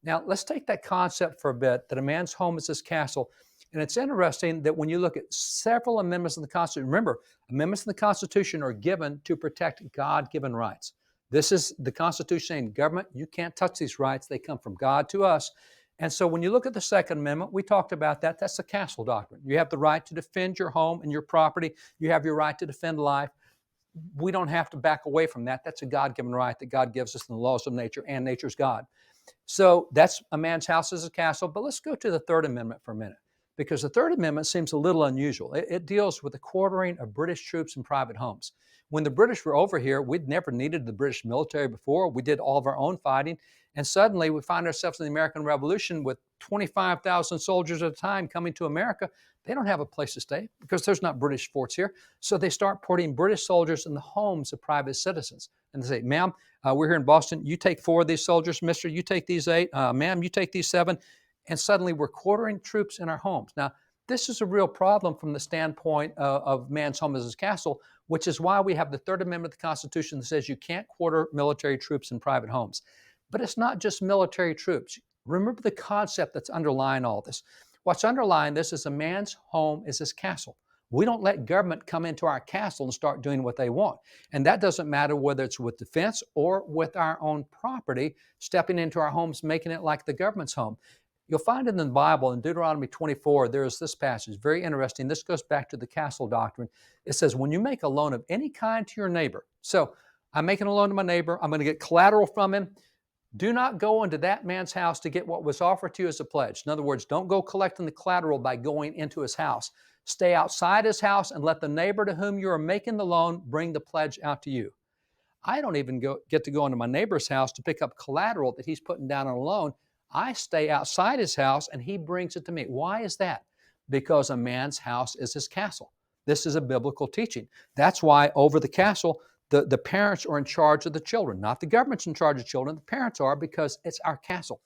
Now, let's take that concept for a bit that a man's home is his castle. And it's interesting that when you look at several amendments in the Constitution, remember, amendments in the Constitution are given to protect God given rights. This is the Constitution saying, government, you can't touch these rights. They come from God to us. And so when you look at the Second Amendment, we talked about that. That's the castle doctrine. You have the right to defend your home and your property, you have your right to defend life. We don't have to back away from that. That's a God given right that God gives us in the laws of nature, and nature's God. So that's a man's house is a castle. But let's go to the Third Amendment for a minute, because the Third Amendment seems a little unusual. It deals with the quartering of British troops in private homes. When the British were over here, we'd never needed the British military before. We did all of our own fighting. And suddenly we find ourselves in the American Revolution with 25,000 soldiers at a time coming to America. They don't have a place to stay because there's not British forts here. So they start putting British soldiers in the homes of private citizens. And they say, ma'am, we're here in Boston. You take 4 of these soldiers. Mister, you take these 8. Ma'am, you take these 7. And suddenly we're quartering troops in our homes. Now, this is a real problem from the standpoint of man's home as his castle, which is why we have the Third Amendment of the Constitution that says you can't quarter military troops in private homes. But it's not just military troops. Remember the concept that's underlying all this. What's underlying this is a man's home is his castle. We don't let government come into our castle and start doing what they want. And that doesn't matter whether it's with defense or with our own property, stepping into our homes, making it like the government's home. You'll find it in the Bible in Deuteronomy 24, there is this passage, very interesting. This goes back to the castle doctrine. It says, when you make a loan of any kind to your neighbor, so I'm making a loan to my neighbor, I'm going to get collateral from him. Do not go into that man's house to get what was offered to you as a pledge. In other words, don't go collecting the collateral by going into his house. Stay outside his house and let the neighbor to whom you are making the loan bring the pledge out to you. I don't even get to go into my neighbor's house to pick up collateral that he's putting down on a loan. I stay outside his house and he brings it to me. Why is that? Because a man's house is his castle. This is a biblical teaching. That's why over the castle, the parents are in charge of the children, not the government's in charge of children. The parents are, because it's our castle.